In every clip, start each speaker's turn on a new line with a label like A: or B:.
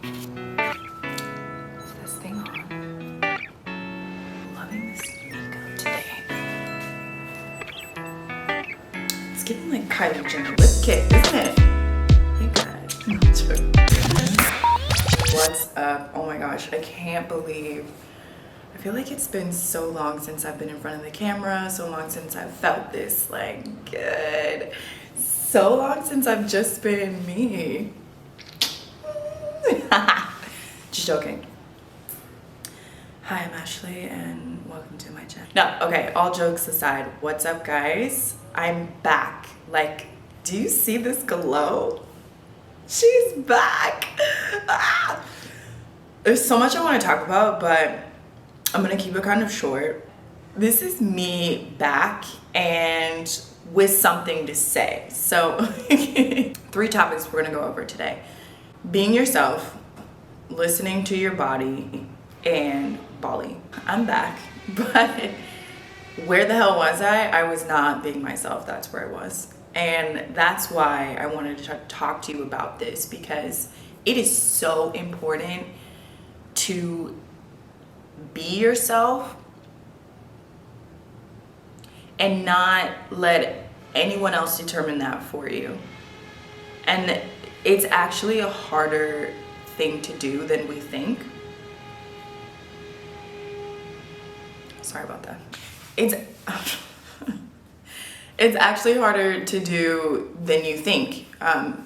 A: This thing on. Loving this makeup today. It's giving like Kylie Jenner lip kit, isn't it? Hey guys. No, it's true. What's up? Oh my gosh, I can't believe. I feel like it's been so long since I've been in front of the camera, so long since I've felt this like good, so long since I've just been me. Just joking. Hi, I'm Ashlee and welcome to my channel. No, okay, all jokes aside, what's up guys? I'm back. Like, do you see this glow? She's back. Ah! There's so much I want to talk about, but I'm gonna keep it kind of short. This is me back and with something to say. So 3 topics we're gonna go over today. Being yourself, listening to your body, and Bali. I'm back, but where the hell was I? I was not being myself, that's where I was. And that's why I wanted to talk to you about this, because it is so important to be yourself and not let anyone else determine that for you. And it's actually a harder thing to do than we think. Sorry about that. It's actually harder to do than you think.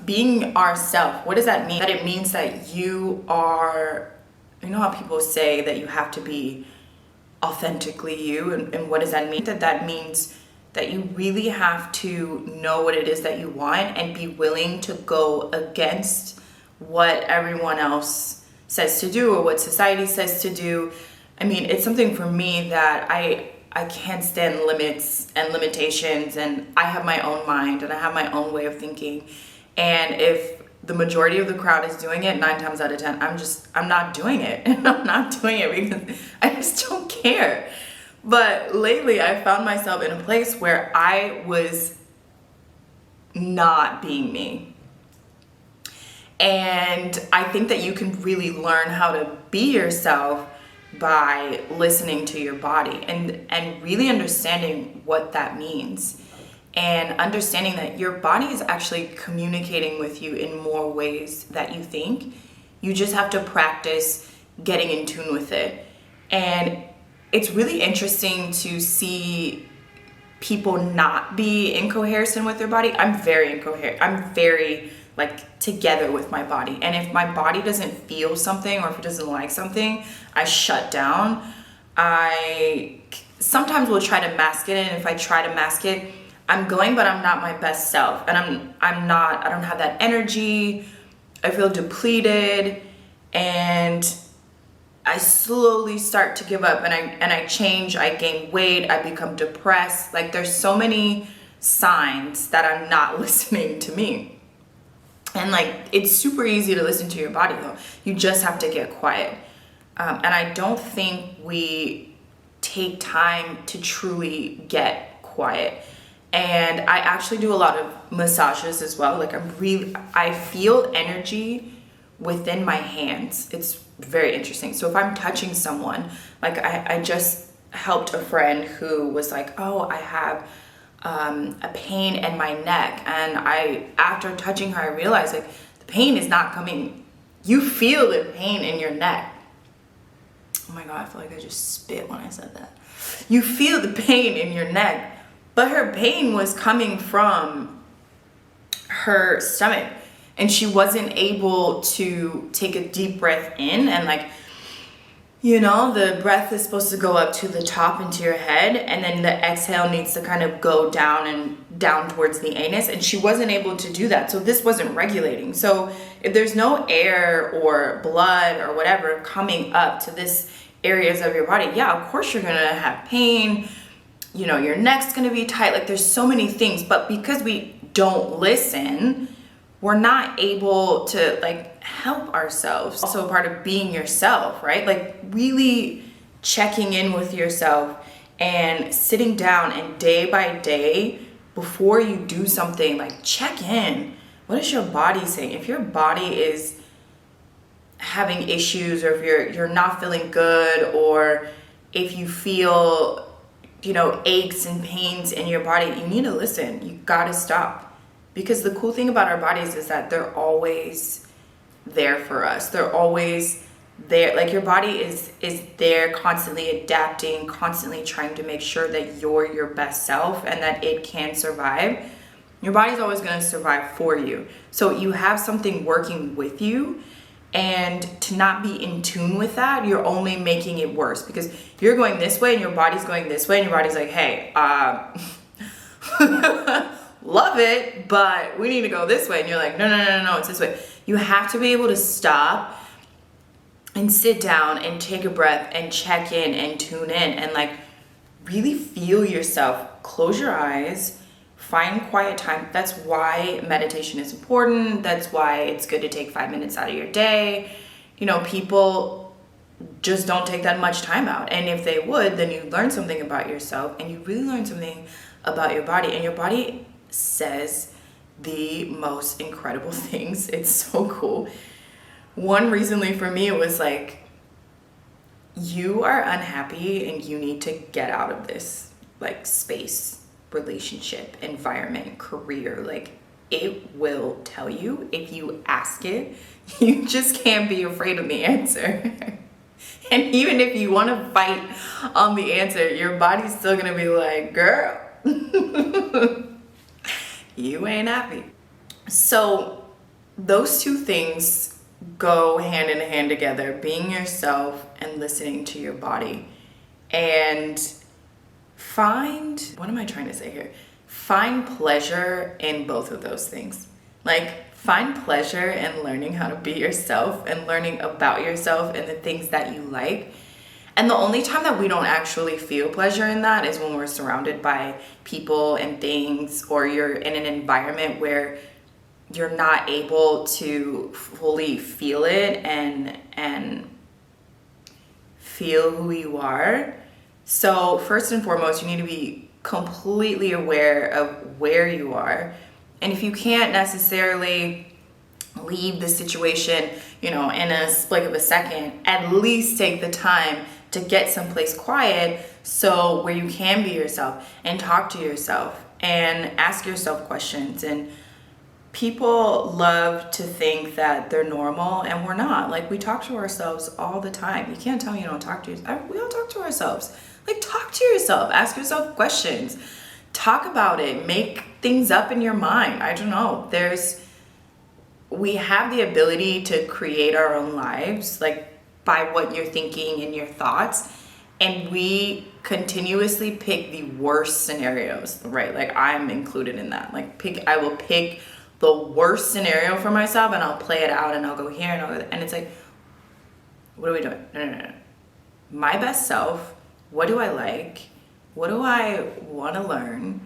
A: Being ourselves, what does that mean? That it means that you are, you know how people say that you have to be authentically you, and what does that mean? That means that you really have to know what it is that you want and be willing to go against what everyone else says to do or what society says to do. I mean, it's something for me that I can't stand limits and limitations, and I have my own mind and I have my own way of thinking. And if the majority of the crowd is doing it, 9 times out of 10, I'm not doing it. And I'm not doing it because I just don't care. But lately I found myself in a place where I was not being me. And I think that you can really learn how to be yourself by listening to your body and really understanding what that means, and understanding that your body is actually communicating with you in more ways that you think. You just have to practice getting in tune with it. And it's really interesting to see people not be in coherence with their body. I'm very incoherent. I'm very like together with my body. And if my body doesn't feel something or if it doesn't like something, I shut down. I sometimes will try to mask it, and if I try to mask it, I'm going, but I'm not my best self. And I don't have that energy. I feel depleted, and I slowly start to give up, and I change, I gain weight, I become depressed. Like, there's so many signs that I'm not listening to me. And like, it's super easy to listen to your body though. You just have to get quiet. And I don't think we take time to truly get quiet. And I actually do a lot of massages as well. Like, I feel energy within my hands. It's very interesting. So if I'm touching someone, like I just helped a friend who was like, oh, I have a pain in my neck, and after touching her, I realized like the pain is not coming. You feel the pain in your neck. Oh my god, I feel like I just spit when I said that. You feel the pain in your neck, but her pain was coming from her stomach, and she wasn't able to take a deep breath in, and like, you know, the breath is supposed to go up to the top into your head, and then the exhale needs to kind of go down and down towards the anus, and she wasn't able to do that. So this wasn't regulating. So if there's no air or blood or whatever coming up to this areas of your body, yeah, of course you're gonna have pain. You know, your neck's gonna be tight. Like, there's so many things, but because we don't listen, we're not able to like help ourselves. Also a part of being yourself, right? Like, really checking in with yourself and sitting down and day by day, before you do something, like check in. What is your body saying? If your body is having issues, or if you're not feeling good, or if you feel, aches and pains in your body, you need to listen. You gotta stop. Because the cool thing about our bodies is that they're always there for us. They're always there. Like, your body is there, constantly adapting, constantly trying to make sure that you're your best self and that it can survive. Your body's always going to survive for you. So you have something working with you, and to not be in tune with that, you're only making it worse, because you're going this way and your body's going this way, and your body's like, hey, love it, but we need to go this way. And you're like, no, it's this way. You have to be able to stop and sit down and take a breath and check in and tune in and like really feel yourself. Close your eyes, find quiet time. That's why meditation is important. That's why it's good to take 5 minutes out of your day. People just don't take that much time out. And if they would, then you learn something about yourself, and you really learn something about your body. And your body says the most incredible things. It's so cool. One recently for me was like, you are unhappy and you need to get out of this like space, relationship, environment, career. Like, it will tell you if you ask it. You just can't be afraid of the answer. And even if you want to fight on the answer, your body's still gonna be like, girl, you ain't happy. So those two things go hand in hand together, being yourself and listening to your body. And what am I trying to say here? Find pleasure in both of those things. Like, find pleasure in learning how to be yourself and learning about yourself and the things that you like. And the only time that we don't actually feel pleasure in that is when we're surrounded by people and things, or you're in an environment where you're not able to fully feel it and feel who you are. So first and foremost, you need to be completely aware of where you are. And if you can't necessarily leave the situation, in a split of a second, at least take the time to get someplace quiet, so where you can be yourself and talk to yourself and ask yourself questions. And people love to think that they're normal, and we're not. Like, we talk to ourselves all the time. You can't tell me you don't talk to yourself. We all talk to ourselves. Like, talk to yourself. Ask yourself questions. Talk about it. Make things up in your mind. I don't know. We have the ability to create our own lives, like, by what you're thinking and your thoughts. And we continuously pick the worst scenarios, right? Like, I'm included in that. Like, I will pick the worst scenario for myself, and I'll play it out, and I'll go here and I'll go there. And it's like, what are we doing? No. My best self. What do I like? What do I want to learn?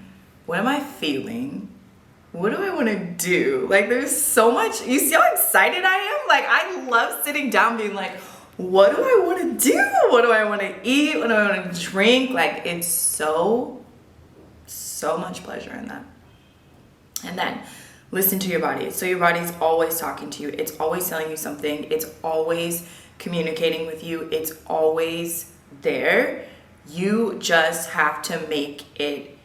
A: What am I feeling? What do I want to do? Like, there's so much. You see how excited I am? Like, I love sitting down being like, what do I want to do? What do I want to eat? What do I want to drink? Like, it's so much pleasure in that. And then listen to your body. So your body's always talking to you. It's always telling you something. It's always communicating with you. It's always there. You just have to make it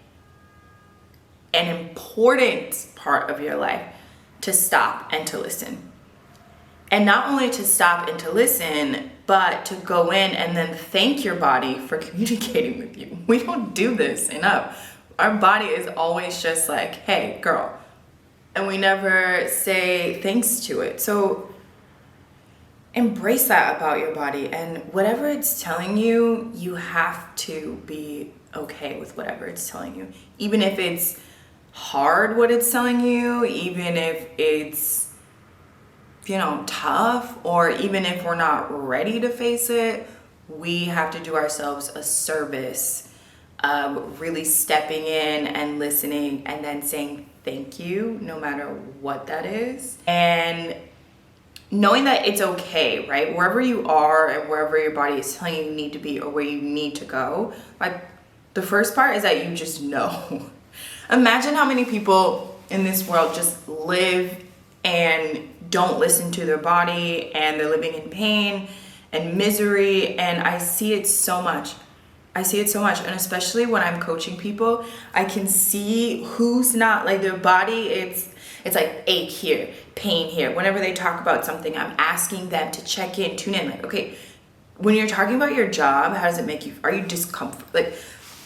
A: an important part of your life to stop and to listen. And not only to stop and to listen, but to go in and then thank your body for communicating with you. We don't do this enough. Our body is always just like, hey, girl. And we never say thanks to it. So embrace that about your body. And whatever it's telling you, you have to be okay with whatever it's telling you. Even if it's hard what it's telling you, even if it's tough, or even if we're not ready to face it, we have to do ourselves a service of really stepping in and listening, and then saying thank you, no matter what that is. And knowing that it's okay, right? Wherever you are and wherever your body is telling you need to be, or where you need to go, like, the first part is that you just know. Imagine how many people in this world just live and don't listen to their body and they're living in pain and misery. And I see it so much. I see it so much. And especially when I'm coaching people, I can see who's not, like, their body, it's like ache here, pain here. Whenever they talk about something, I'm asking them to check in, tune in. Like, okay, when you're talking about your job, how does it make you, are you discomfort? Like,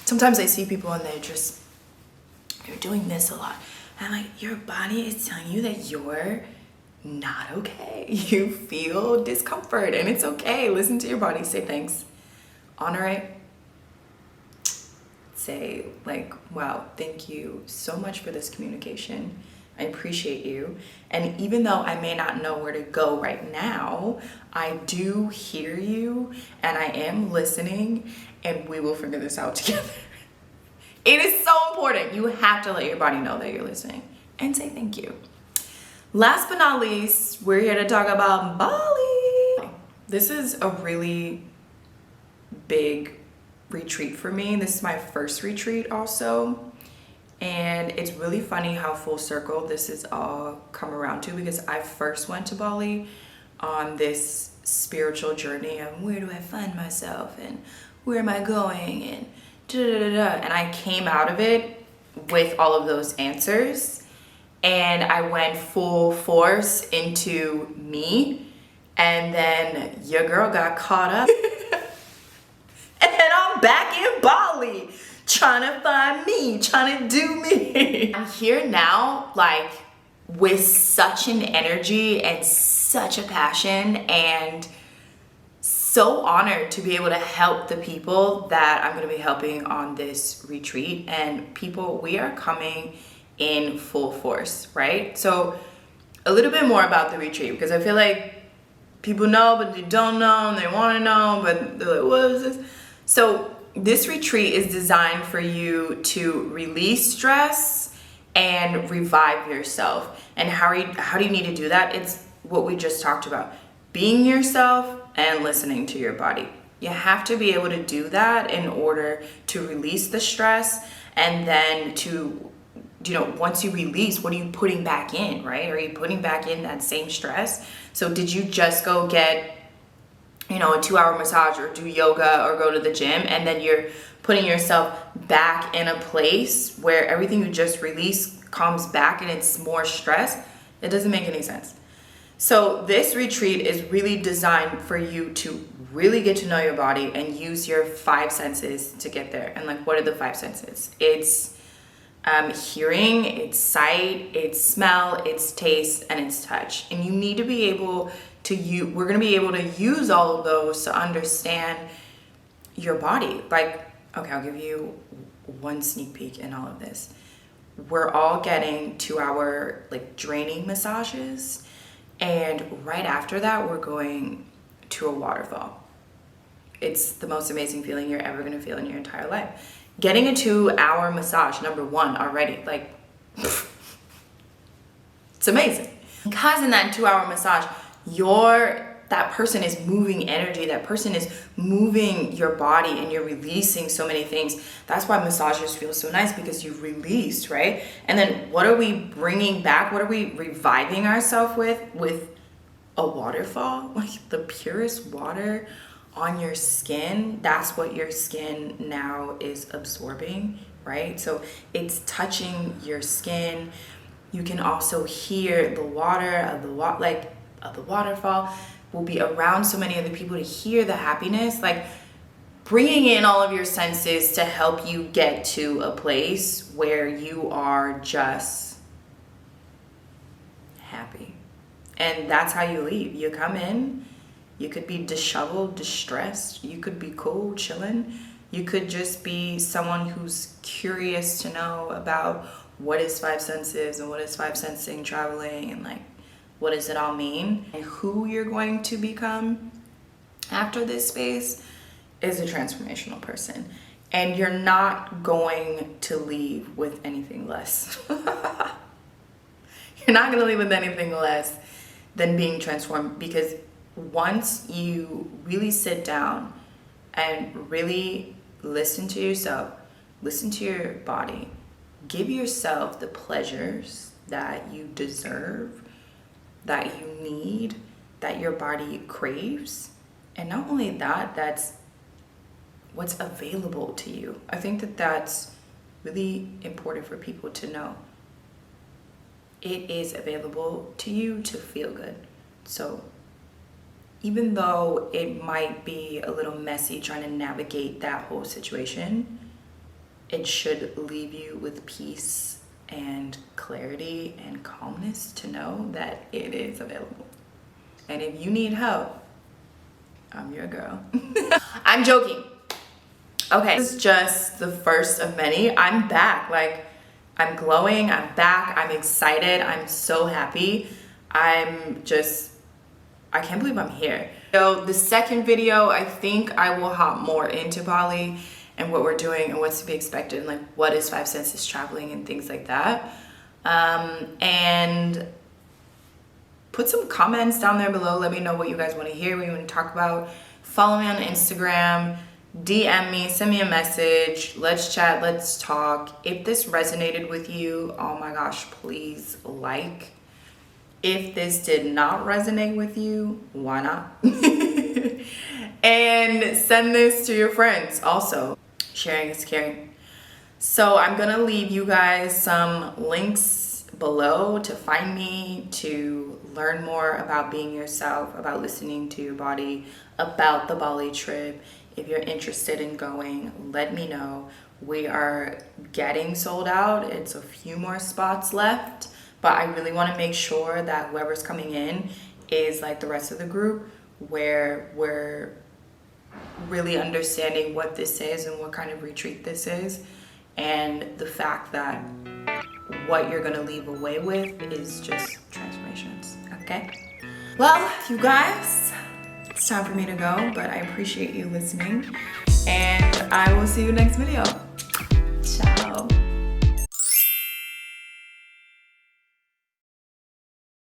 A: sometimes I see people and they're doing this a lot. And I'm like, your body is telling you that you're not okay. You feel discomfort and it's okay. Listen to your body, say thanks, honor it. Say, like, wow, thank you so much for this communication. I appreciate you. And even though I may not know where to go right now, I do hear you and I am listening, and we will figure this out together. It is so important. You have to let your body know that you're listening and say thank you. Last but not least, we're here to talk about Bali. This is a really big retreat for me. This is my first retreat also. And it's really funny how full circle this is all come around to, because I first went to Bali on this spiritual journey of where do I find myself and where am I going and and I came out of it with all of those answers, and I went full force into me, and then your girl got caught up and I'm back in Bali trying to find me, trying to do me. I'm here now, like, with such an energy and such a passion, and so honored to be able to help the people that I'm going to be helping on this retreat. And people, we are coming in full force, right? So a little bit more about the retreat, because I feel like people know but they don't know, and they want to know but they're like, what is this? So this retreat is designed for you to release stress and revive yourself. And how do you need to do that? It's what we just talked about. Being yourself and listening to your body. You have to be able to do that in order to release the stress, and then to, once you release, what are you putting back in, right? Are you putting back in that same stress? So did you just go get, a 2-hour massage or do yoga or go to the gym, and then you're putting yourself back in a place where everything you just released comes back and it's more stress? It doesn't make any sense. So this retreat is really designed for you to really get to know your body and use your 5 senses to get there. And like, what are the 5 senses? It's hearing, it's sight, it's smell, it's taste, and it's touch. And you need to be able to we're going to be able to use all of those to understand your body. Like, okay, I'll give you one sneak peek in all of this. We're all getting 2-hour like draining massages. And right after that, we're going to a waterfall. It's the most amazing feeling you're ever going to feel in your entire life. Getting a 2-hour massage, number one, already, like, it's amazing. Because in that 2-hour massage, that person is moving energy, that person is moving your body, and you're releasing so many things. That's why massages feel so nice, because you've released, right? And then what are we bringing back? What are we reviving ourselves with a waterfall? Like the purest water on your skin. That's what your skin now is absorbing, right? So it's touching your skin. You can also hear the water of the waterfall. Will be around so many other people to hear the happiness, like bringing in all of your senses to help you get to a place where you are just happy. And that's how you leave. You come in, you could be disheveled, distressed, you could be cool, chilling, you could just be someone who's curious to know about what is 5 senses and what is 5 sensing, traveling, and like, what does it all mean? And who you're going to become after this space is a transformational person. And you're not going to leave with anything less. You're not going to leave with anything less than being transformed, because once you really sit down and really listen to yourself, listen to your body, give yourself the pleasures that you deserve, that you need, that your body craves. And not only that, that's what's available to you. I think that that's really important for people to know. It is available to you to feel good. So even though it might be a little messy trying to navigate that whole situation, it should leave you with peace and clarity and calmness to know that it is available. And if you need help, I'm your girl. I'm joking. Okay, this is just the first of many. I'm back. Like, I'm glowing. I'm back. I'm excited. I'm so happy. I can't believe I'm here. So the second video, I think I will hop more into Bali and what we're doing and what's to be expected, and like what is five senses traveling and things like that. And put some comments down there below. Let me know what you guys want to hear, what you want to talk about. Follow me on Instagram, DM me, send me a message. Let's chat, let's talk. If this resonated with you, oh my gosh, please like. If this did not resonate with you, why not? And send this to your friends also. Sharing is caring. So I'm gonna leave you guys some links below to find me, to learn more about being yourself, about listening to your body, about the Bali trip. If you're interested in going, let me know. We are getting sold out. It's a few more spots left, but I really want to make sure that whoever's coming in is like the rest of the group, where we're really understanding what this is and what kind of retreat this is, and the fact that what you're gonna leave away with is just transformations. Okay, well, you guys, it's time for me to go, but I appreciate you listening, and I will see you next video.